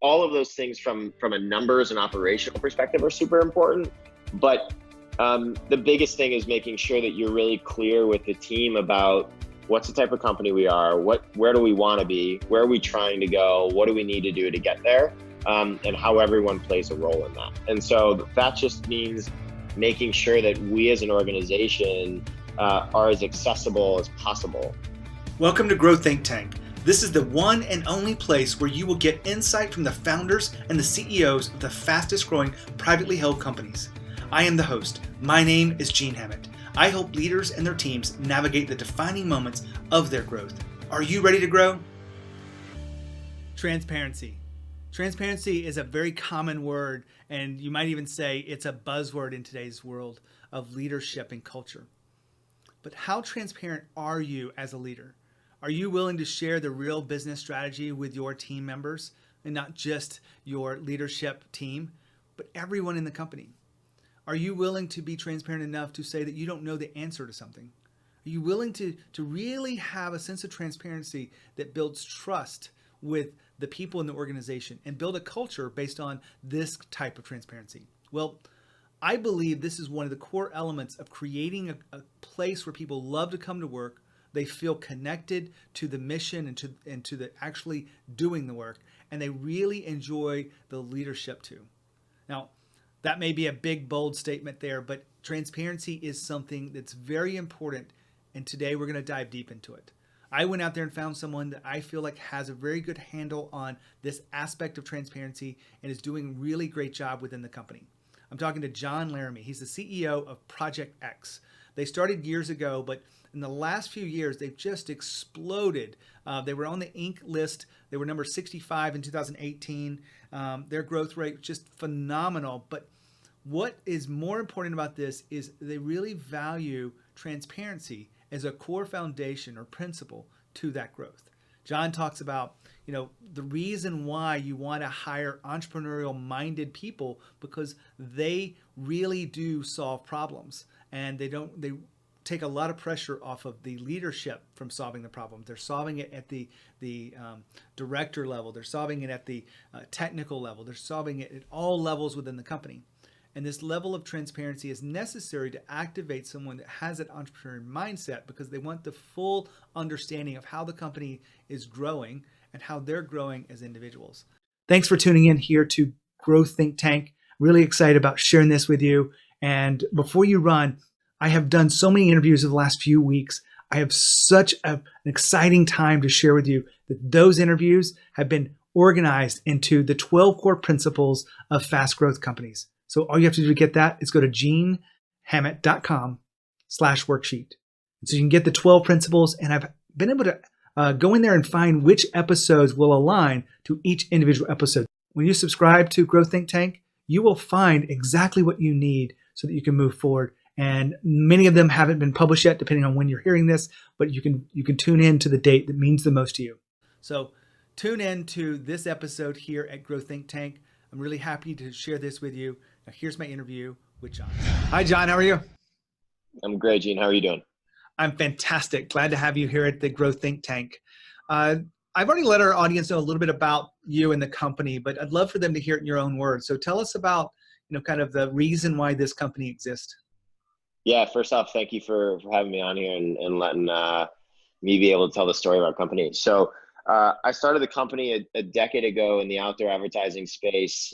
all of those things from a numbers and operational perspective are super important. But the biggest thing is making sure that you're really clear with the team about what's the type of company we are, where do we want to be, where are we trying to go, what do we need to do to get there, and how everyone plays a role in that. And so that just means making sure that we as an organization are as accessible as possible. Welcome to Grow Think Tank. This is the one and only place where you will get insight from the founders and the CEOs of the fastest growing privately held companies. I am the host. My name is Gene Hammett. I help leaders and their teams navigate the defining moments of their growth. Are you ready to grow? Transparency. Transparency is a very common word, and you might even say it's a buzzword in today's world of leadership and culture. But how transparent are you as a leader? Are you willing to share the real business strategy with your team members, and not just your leadership team, but everyone in the company? Are you willing to be transparent enough to say that you don't know the answer to something? Are you willing to really have a sense of transparency that builds trust with the people in the organization and build a culture based on this type of transparency? Well, I believe this is one of the core elements of creating a place where people love to come to work. They feel connected to the mission and to the actually doing the work, and they really enjoy the leadership too. Now, that may be a big, bold statement there, but transparency is something that's very important, and today we're going to dive deep into it. I went out there and found someone that I feel like has a very good handle on this aspect of transparency and is doing a really great job within the company. I'm talking to John Laramie. He's the CEO of ProjectX. They started years ago, but in the last few years, they've just exploded. They were on the Inc. list. They were number 65 in 2018. Their growth rate was just phenomenal. But what is more important about this is they really value transparency as a core foundation or principle to that growth. John talks about, the reason why you want to hire entrepreneurial-minded people, because they really do solve problems, and they take a lot of pressure off of the leadership from solving the problem. They're solving it at the director level. They're solving it at the technical level. They're solving it at all levels within the company. And this level of transparency is necessary to activate someone that has that entrepreneurial mindset, because they want the full understanding of how the company is growing and how they're growing as individuals. Thanks for tuning in here to Grow Think Tank. Really excited about sharing this with you. And before you run, I have done so many interviews in the last few weeks. I have such an exciting time to share with you that those interviews have been organized into the 12 core principles of fast growth companies. So all you have to do to get that is go to genehammett.com/worksheet. So you can get the 12 principles, and I've been able to go in there and find which episodes will align to each individual episode. When you subscribe to Grow Think Tank, you will find exactly what you need so that you can move forward. And many of them haven't been published yet, depending on when you're hearing this, but you can tune in to the date that means the most to you. So tune in to this episode here at Grow Think Tank. I'm really happy to share this with you. Now here's my interview with John. Hi, John. How are you? I'm great, Gene. How are you doing? I'm fantastic. Glad to have you here at the Grow Think Tank. I've already let our audience know a little bit about you and the company, but I'd love for them to hear it in your own words. So tell us about, kind of the reason why this company exists. Yeah, first off, thank you for having me on here and letting me be able to tell the story of our company. So I started the company a decade ago in the outdoor advertising space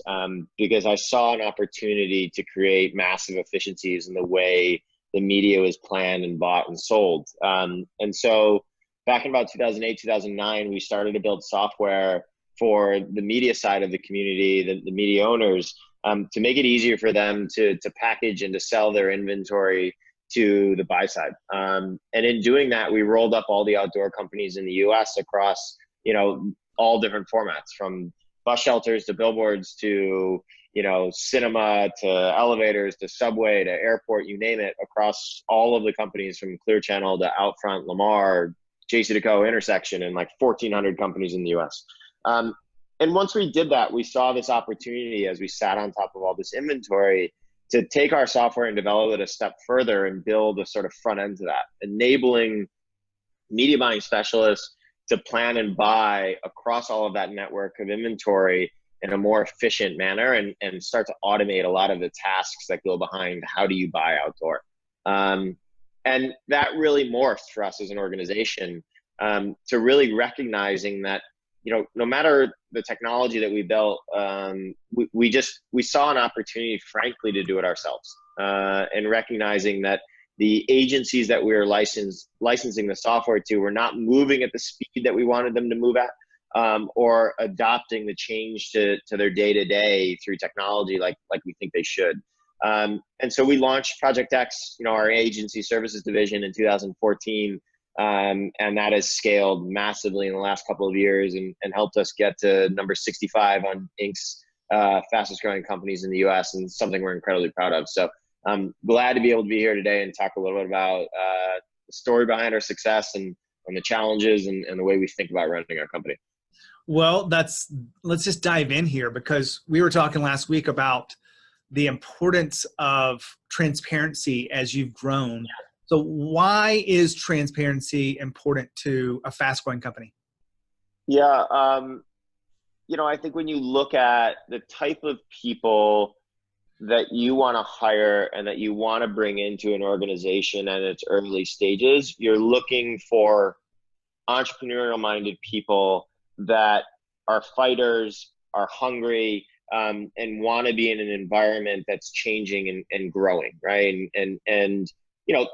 because I saw an opportunity to create massive efficiencies in the way the media was planned and bought and sold. And so back in about 2008, 2009, we started to build software for the media side of the community, the media owners, to make it easier for them to package and to sell their inventory to the buy side. And in doing that, we rolled up all the outdoor companies in the US across, all different formats, from bus shelters to billboards to, cinema to elevators to subway to airport, you name it, across all of the companies from Clear Channel to Outfront, Lamar, JC2Co, Intersection, and like 1,400 companies in the US. And once we did that, we saw this opportunity as we sat on top of all this inventory to take our software and develop it a step further and build a sort of front end to that, enabling media buying specialists to plan and buy across all of that network of inventory in a more efficient manner and start to automate a lot of the tasks that go behind how do you buy outdoor. And that really morphed for us as an organization, to really recognizing that, no matter the technology that we built, we saw an opportunity, frankly, to do it ourselves, and recognizing that the agencies that we were licensing the software to were not moving at the speed that we wanted them to move at, or adopting the change to their day-to-day through technology like we think they should. And so we launched ProjectX, our agency services division, in 2014. And that has scaled massively in the last couple of years and helped us get to number 65 on Inc.'s fastest growing companies in the US, and something we're incredibly proud of. So I'm glad to be able to be here today and talk a little bit about the story behind our success and the challenges and the way we think about running our company. Well, let's just dive in here, because we were talking last week about the importance of transparency as you've grown. So why is transparency important to a fast-growing company? Yeah, I think when you look at the type of people that you want to hire and that you want to bring into an organization at its early stages, you're looking for entrepreneurial-minded people that are fighters, are hungry, and want to be in an environment that's changing and growing, right? And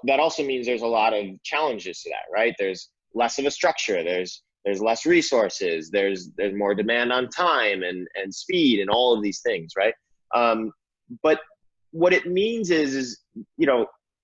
that also means there's a lot of challenges to that, right? There's less of a structure, there's less resources, there's more demand on time and speed and all of these things, right? But what it means is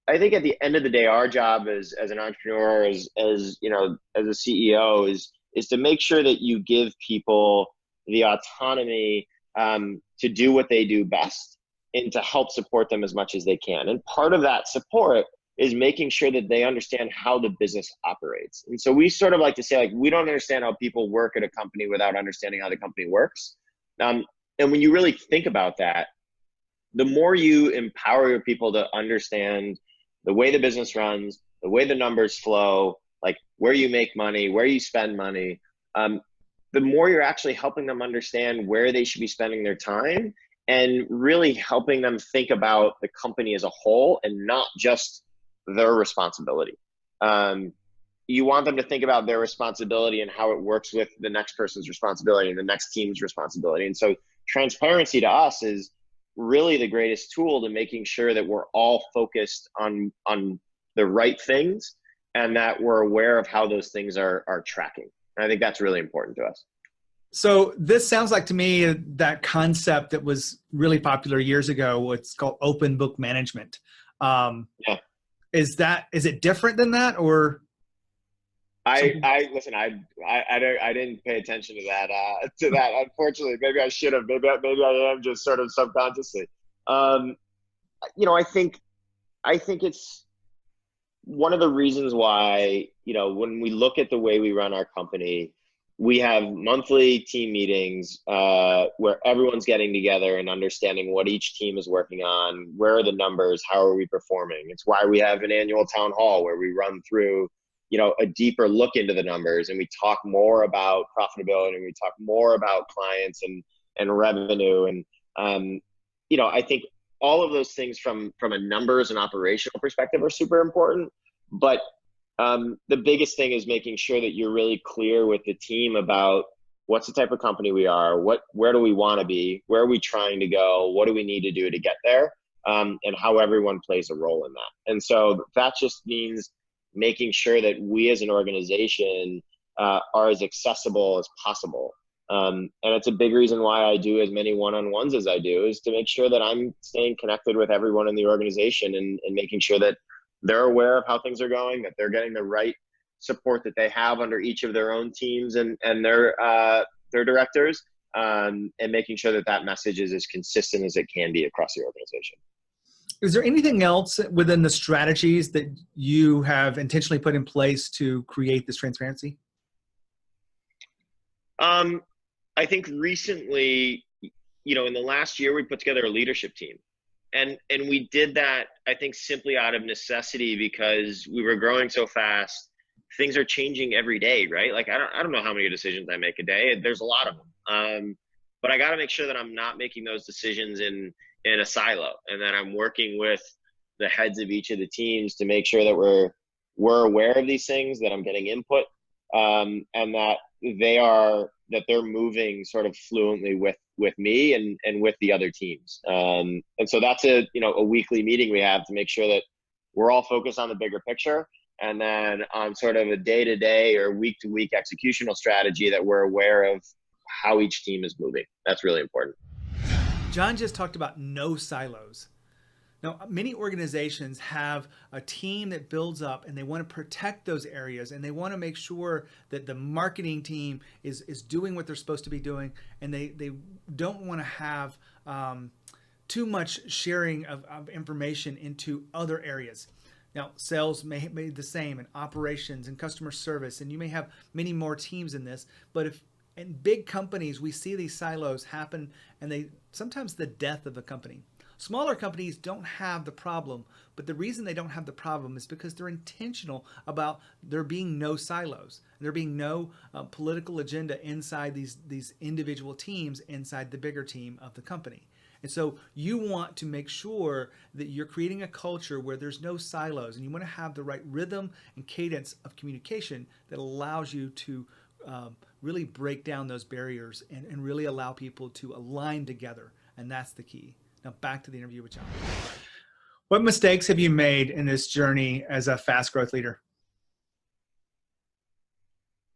I think at the end of the day, our job as an entrepreneur, as a CEO, is to make sure that you give people the autonomy to do what they do best and to help support them as much as they can. And part of that support is making sure that they understand how the business operates. And so we sort of like to say, we don't understand how people work at a company without understanding how the company works. And when you really think about that, the more you empower your people to understand the way the business runs, the way the numbers flow, like where you make money, where you spend money, the more you're actually helping them understand where they should be spending their time, and really helping them think about the company as a whole and not just their responsibility. You want them to think about their responsibility and how it works with the next person's responsibility and the next team's responsibility. And so transparency to us is really the greatest tool to making sure that we're all focused on the right things and that we're aware of how those things are tracking. And I think that's really important to us. So this sounds like to me that concept that was really popular years ago, what's called open book management. Yeah. Is it different than that, or? Listen, I didn't pay attention to that, unfortunately. Maybe I should have, maybe I am just sort of subconsciously. I think it's one of the reasons why, when we look at the way we run our company, we have monthly team meetings where everyone's getting together and understanding what each team is working on, where are the numbers, how are we performing. It's why we have an annual town hall where we run through a deeper look into the numbers, and we talk more about profitability, and we talk more about clients and revenue. And, I think all of those things from a numbers and operational perspective are super important. But the biggest thing is making sure that you're really clear with the team about what's the type of company we are, where do we want to be, where are we trying to go, what do we need to do to get there, and how everyone plays a role in that. And so that just means making sure that we as an organization are as accessible as possible. And it's a big reason why I do as many one-on-ones as I do, is to make sure that I'm staying connected with everyone in the organization and making sure that they're aware of how things are going, that they're getting the right support that they have under each of their own teams and their directors, and making sure that message is as consistent as it can be across the organization. Is there anything else within the strategies that you have intentionally put in place to create this transparency? I think recently, in the last year, we put together a leadership team. And we did that, I think, simply out of necessity, because we were growing so fast. Things are changing every day, right? Like, I don't know how many decisions I make a day. There's a lot of them. but I got to make sure that I'm not making those decisions in a silo, and that I'm working with the heads of each of the teams to make sure that we're aware of these things, that I'm getting input, and that they're moving sort of fluently with me and with the other teams. And so that's a weekly meeting we have to make sure that we're all focused on the bigger picture, and then on sort of a day-to-day or week-to-week executional strategy that we're aware of how each team is moving. That's really important. John just talked about no silos. Now, many organizations have a team that builds up and they want to protect those areas, and they want to make sure that the marketing team is doing what they're supposed to be doing, and they don't want to have too much sharing of information into other areas. Now, sales may be the same, and operations and customer service, and you may have many more teams in this, but if in big companies, we see these silos happen, and they sometimes the death of a company. Smaller companies don't have the problem, but the reason they don't have the problem is because they're intentional about there being no silos. There being no political agenda inside these individual teams inside the bigger team of the company. And so you want to make sure that you're creating a culture where there's no silos, and you want to have the right rhythm and cadence of communication that allows you to really break down those barriers and really allow people to align together. And that's the key. Now back to the interview with John. What mistakes have you made in this journey as a fast growth leader?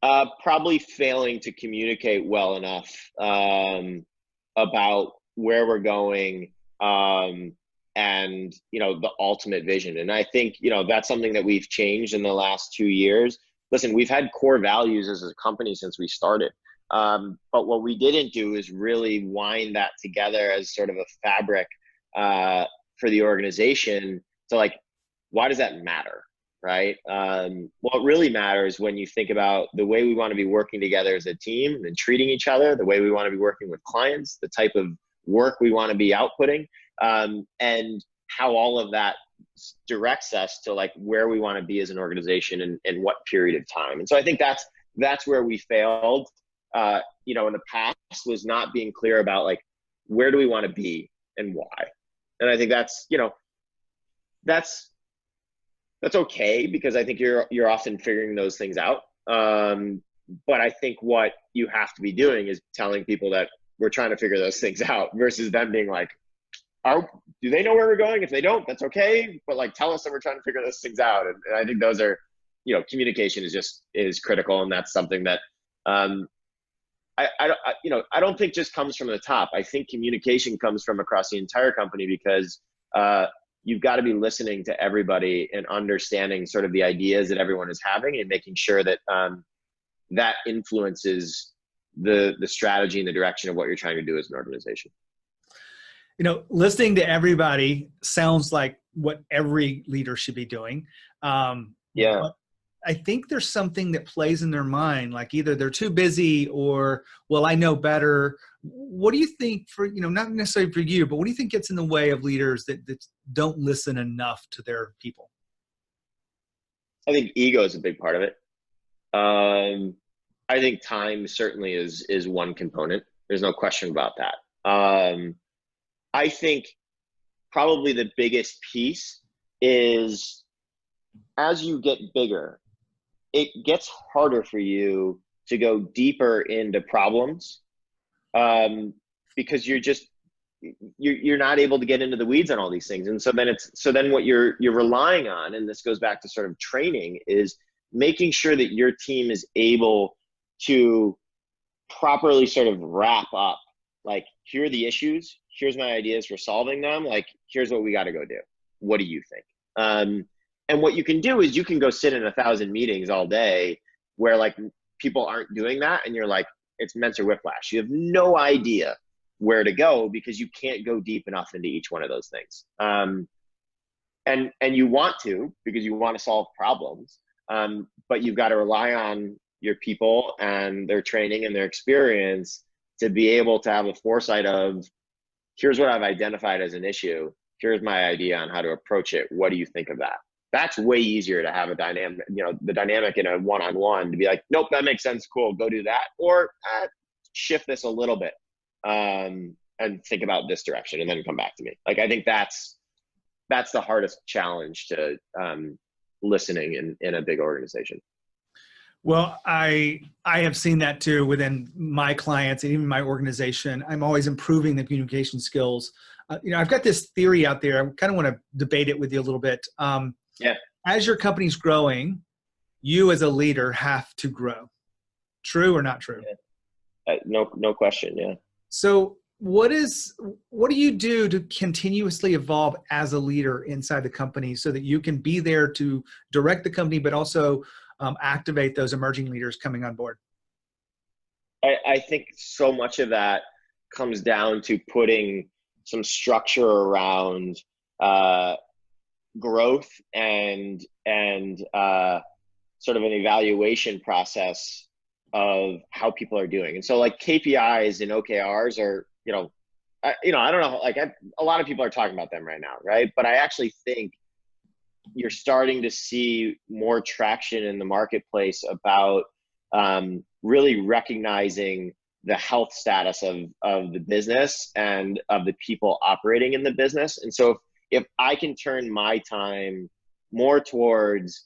Probably failing to communicate well enough about where we're going, and the ultimate vision. And I think that's something that we've changed in the last 2 years. Listen, we've had core values as a company since we started. But what we didn't do is really wind that together as sort of a fabric for the organization to why does that matter, right? What really matters when you think about the way we want to be working together as a team and treating each other, the way we want to be working with clients, the type of work we want to be outputting, and how all of that directs us to where we want to be as an organization and what period of time. And so I think that's where we failed. In the past, was not being clear about where do we want to be and why. And I think that's okay, because I think you're often figuring those things out. But I think what you have to be doing is telling people that we're trying to figure those things out, versus them being do they know where we're going? If they don't, that's okay. But tell us that we're trying to figure those things out. And I think those are, communication is critical. And that's something that, I don't think just comes from the top. I think communication comes from across the entire company, because you've got to be listening to everybody and understanding sort of the ideas that everyone is having, and making sure that that influences the strategy and the direction of what you're trying to do as an organization. Listening to everybody sounds like what every leader should be doing. Yeah. But I think there's something that plays in their mind, either they're too busy or, well, I know better. What do you think not necessarily for you, but what do you think gets in the way of leaders that don't listen enough to their people? I think ego is a big part of it. I think time certainly is one component. There's no question about that. I think probably the biggest piece is, as you get bigger, it gets harder for you to go deeper into problems, because you're not able to get into the weeds on all these things. And so then what you're relying on, and this goes back to sort of training, is making sure that your team is able to properly sort of wrap up, here are the issues, here's my ideas for solving them, here's what we got to go do. What do you think? And what you can do is you can go sit in 1,000 meetings all day where people aren't doing that, and you're it's mental whiplash. You have no idea where to go because you can't go deep enough into each one of those things. And you want to, because you want to solve problems, but you've got to rely on your people and their training and their experience to be able to have a foresight of, here's what I've identified as an issue. Here's my idea on how to approach it. What do you think of that? That's way easier to have a dynamic, the dynamic in a one-on-one, to be nope, that makes sense. Cool. Go do that. Or shift this a little bit. and think about this direction and then come back to me. Like, I think that's the hardest challenge to listening in a big organization. Well, I have seen that too within my clients and even my organization. I'm always improving the communication skills. I've got this theory out there. I kind of want to debate it with you a little bit. Yeah. As your company's growing, you as a leader have to grow. True or not true? Yeah. No question. Yeah. So what do you do to continuously evolve as a leader inside the company so that you can be there to direct the company, but also activate those emerging leaders coming on board? I think so much of that comes down to putting some structure around growth and sort of an evaluation process of how people are doing. And so like KPIs and OKRs are, I don't know, like a lot of people are talking about them right now, right? But I actually think you're starting to see more traction in the marketplace about really recognizing the health status of the business and of the people operating in the business. And so if I can turn my time more towards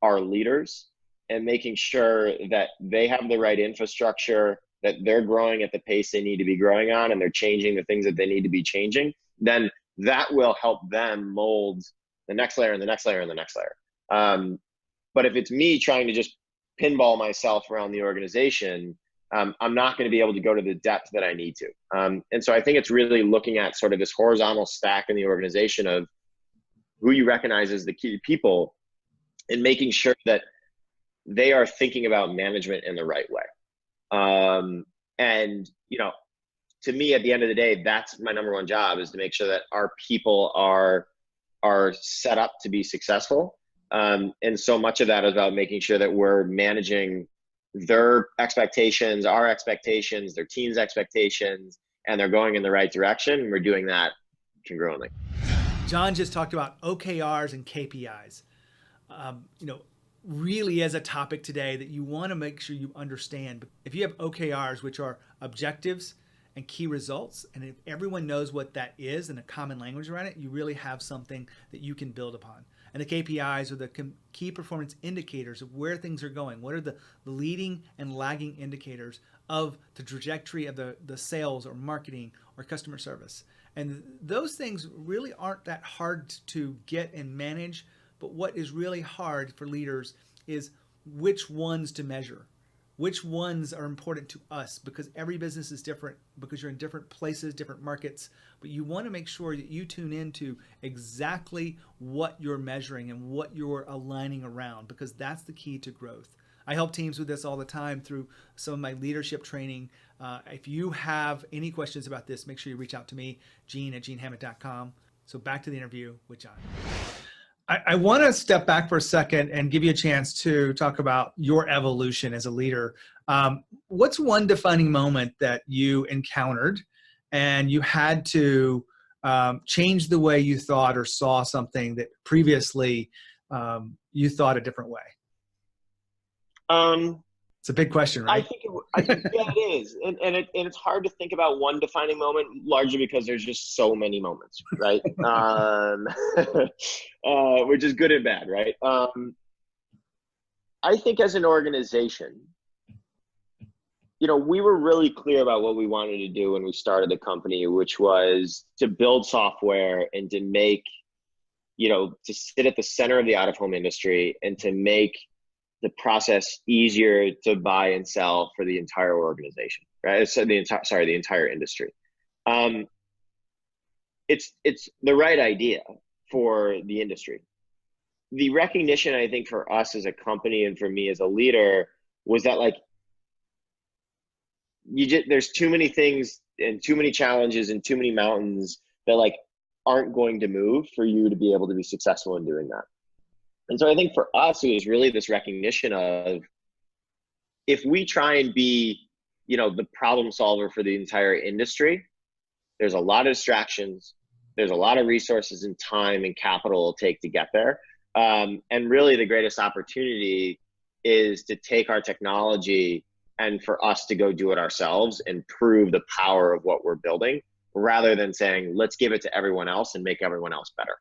our leaders and making sure that they have the right infrastructure, that they're growing at the pace they need to be growing on, and they're changing the things that they need to be changing, then that will help them mold the next layer and the next layer and the next layer. But if it's me trying to just pinball myself around the organization, I'm not going to be able to go to the depth that I need to. And so I think it's really looking at sort of this horizontal stack in the organization of who you recognize as the key people and making sure that they are thinking about management in the right way. And, to me, at the end of the day, that's my number one job, is to make sure that our people are set up to be successful. And so much of that is about making sure that we're managing their expectations, our expectations, their team's expectations, and they're going in the right direction. And we're doing that congruently. John just talked about OKRs and KPIs. Really as a topic today that you want to make sure you understand. If you have OKRs, which are objectives and key results, and if everyone knows what that is and a common language around it, you really have something that you can build upon. And the KPIs are the key performance indicators of where things are going. What are the leading and lagging indicators of the trajectory of the sales or marketing or customer service? And those things really aren't that hard to get and manage. But what is really hard for leaders is which ones to measure, which ones are important to us, because every business is different, because you're in different places, different markets. But you want to make sure that you tune into exactly what you're measuring and what you're aligning around, because that's the key to growth. I help teams with this all the time through some of my leadership training. If you have any questions about this, make sure you reach out to me, Gene@genehammett.com. So back to the interview with John. I want to step back for a second and give you a chance to talk about your evolution as a leader. What's one defining moment that you encountered and you had to change the way you thought or saw something that previously you thought a different way? It's a big question, right? I think yeah, it is. And it's hard to think about one defining moment, largely because there's just so many moments, right? Which is good and bad, right? I think as an organization, we were really clear about what we wanted to do when we started the company, which was to build software and to make, to sit at the center of the out-of-home industry and to make the process easier to buy and sell for the entire organization, right? So the entire industry. It's the right idea for the industry. The recognition, I think, for us as a company and for me as a leader was that there's too many things and too many challenges and too many mountains that aren't going to move for you to be able to be successful in doing that. And so I think for us, it was really this recognition of, if we try and be, the problem solver for the entire industry, there's a lot of distractions, there's a lot of resources and time and capital it'll take to get there. And really the greatest opportunity is to take our technology and for us to go do it ourselves and prove the power of what we're building, rather than saying, let's give it to everyone else and make everyone else better.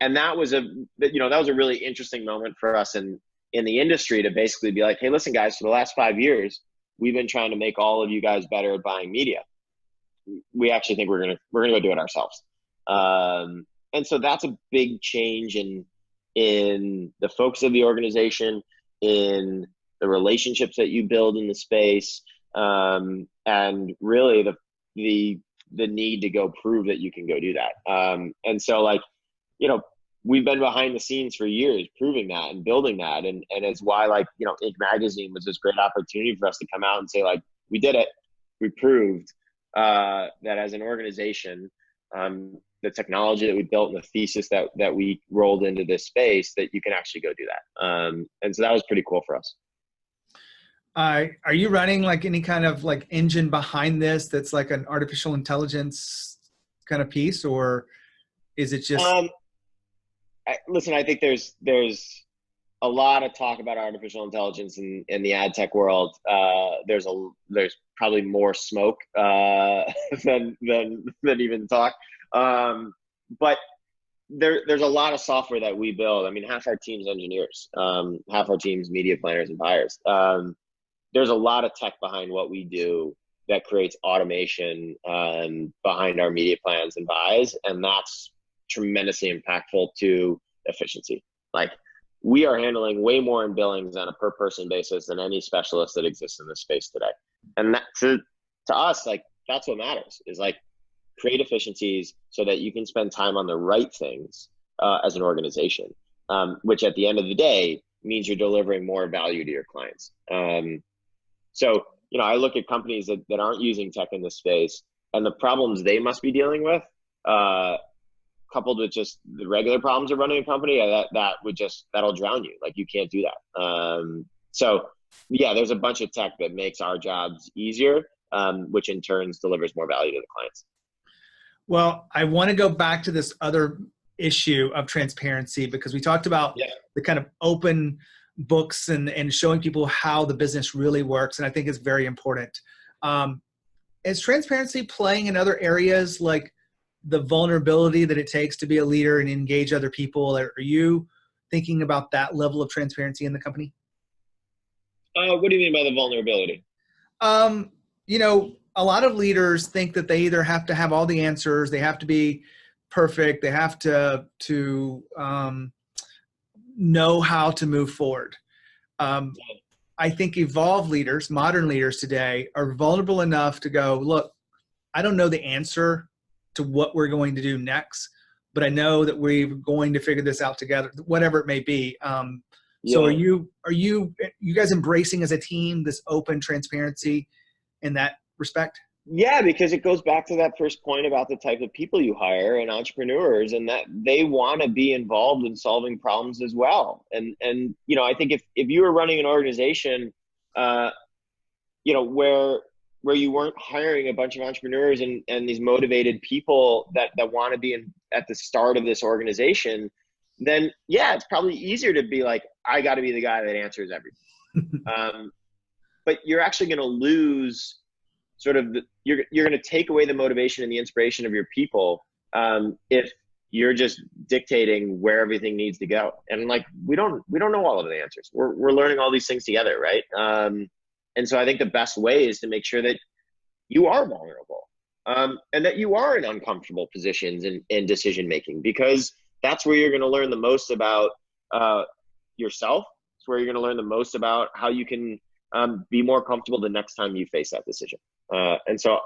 And that was a really interesting moment for us in the industry, to basically be like, hey, listen, guys, for the last 5 years, we've been trying to make all of you guys better at buying media. We actually think we're gonna go do it ourselves. And so that's a big change in the focus of the organization, in the relationships that you build in the space, and really the need to go prove that you can go do that. And so, like, we've been behind the scenes for years proving that and building that. And it's why, like, Inc. magazine was this great opportunity for us to come out and say, like, we did it. We proved that as an organization, the technology that we built and the thesis that we rolled into this space, that you can actually go do that. And so that was pretty cool for us. Are you running like any kind of like engine behind this that's like an artificial intelligence kind of piece, or is it just? Listen, I think there's a lot of talk about artificial intelligence in the ad tech world. There's probably more smoke than even talk. But there's a lot of software that we build. I mean, half our team's engineers, half our team's media planners and buyers. There's a lot of tech behind what we do that creates automation behind our media plans and buys, and that's tremendously impactful to efficiency. Like, we are handling way more in billings on a per person basis than any specialist that exists in this space today. And that, to us, like, that's what matters, is like, create efficiencies so that you can spend time on the right things as an organization, which at the end of the day means you're delivering more value to your clients. So, I look at companies that aren't using tech in this space, and the problems they must be dealing with, coupled with just the regular problems of running a company, that'll drown you. Like, you can't do that. So yeah, there's a bunch of tech that makes our jobs easier, which in turn delivers more value to the clients. Well, I want to go back to this other issue of transparency, because we talked about the kind of open books and showing people how the business really works. And I think it's very important. Is transparency playing in other areas, like the vulnerability that it takes to be a leader and engage other people? Are you thinking about that level of transparency in the company? What do you mean by the vulnerability? A lot of leaders think that they either have to have all the answers, they have to be perfect, they have to know how to move forward. I think evolved leaders, modern leaders today, are vulnerable enough to go, look, I don't know the answer to what we're going to do next, but I know that we're going to figure this out together, whatever it may be. So are you guys embracing as a team this open transparency in that respect? Yeah, because it goes back to that first point about the type of people you hire and entrepreneurs, and that they want to be involved in solving problems as well. And I think if you were running an organization, where you weren't hiring a bunch of entrepreneurs and these motivated people that want to be at the start of this organization, then yeah, it's probably easier to be like, I got to be the guy that answers everything. But you're actually going to lose sort of you're going to take away the motivation and the inspiration of your people if you're just dictating where everything needs to go. And like, we don't know all of the answers. We're learning all these things together, right? And so I think the best way is to make sure that you are vulnerable, and that you are in uncomfortable positions in decision making, because that's where you're going to learn the most about yourself. It's where you're going to learn the most about how you can be more comfortable the next time you face that decision. And so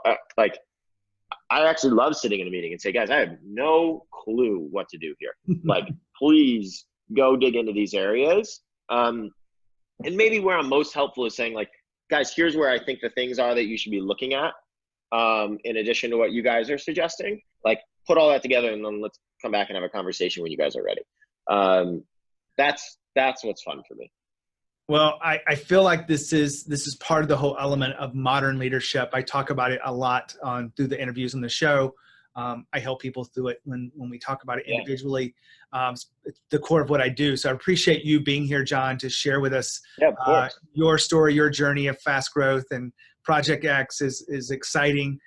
I actually love sitting in a meeting and say, guys, I have no clue what to do here. Like, please go dig into these areas. And maybe where I'm most helpful is saying, like, guys, here's where I think the things are that you should be looking at, in addition to what you guys are suggesting. Like, put all that together and then let's come back and have a conversation when you guys are ready. That's what's fun for me. Well, I feel like this is part of the whole element of modern leadership. I talk about it a lot through the interviews on the show. I help people through it when we talk about it Yeah. individually. It's the core of what I do. So I appreciate you being here, John, to share with us your story, your journey of fast growth, and Project X is exciting.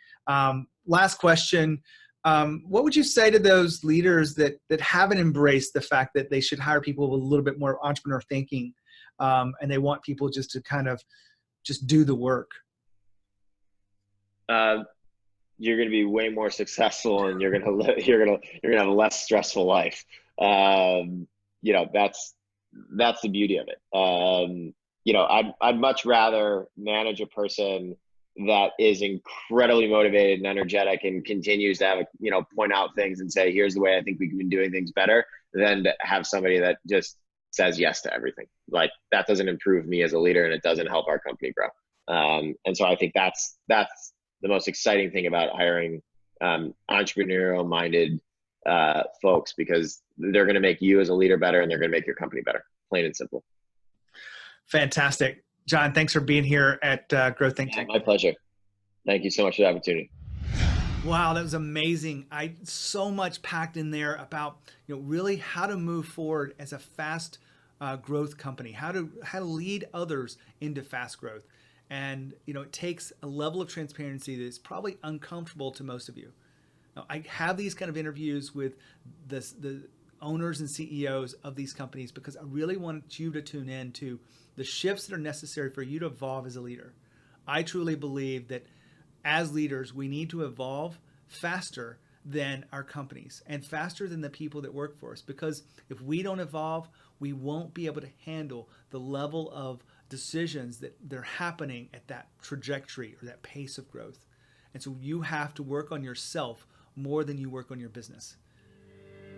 Last question. What would you say to those leaders that haven't embraced the fact that they should hire people with a little bit more entrepreneur thinking, and they want people just to kind of just do the work? You're going to be way more successful, and you're going to have a less stressful life. That's the beauty of it. I'd much rather manage a person that is incredibly motivated and energetic and continues to have, point out things and say, here's the way I think we've been doing things better, than to have somebody that just says yes to everything. Like, that doesn't improve me as a leader, and it doesn't help our company grow. And so I think that's the most exciting thing about hiring entrepreneurial minded folks, because they're going to make you as a leader better, and they're going to make your company better, plain and simple. Fantastic. John, thanks for being here at Growth Think Tank. My pleasure. Thank you so much for the opportunity. Wow, that was amazing. So much packed in there about really how to move forward as a fast growth company, how to lead others into fast growth. And it takes a level of transparency that is probably uncomfortable to most of you. Now, I have these kind of interviews with the owners and CEOs of these companies because I really want you to tune in to the shifts that are necessary for you to evolve as a leader. I truly believe that as leaders, we need to evolve faster than our companies and faster than the people that work for us, because if we don't evolve, we won't be able to handle the level of decisions that they're happening at that trajectory or that pace of growth. And so you have to work on yourself more than you work on your business.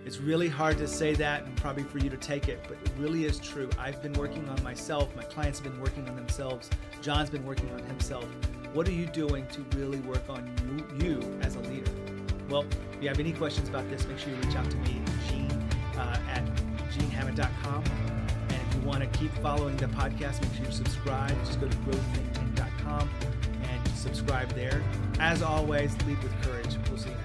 It's really hard to say that, and probably for you to take it, but it really is true. I've been working on myself. My clients have been working on themselves. John's been working on himself. What are you doing to really work on you as a leader? Well, if you have any questions about this, make sure you reach out to me, Gene, at genehammett.com. And if you want to keep following the podcast, make sure you subscribe. Just go to growththinktank.com and subscribe there. As always, lead with courage. We'll see you.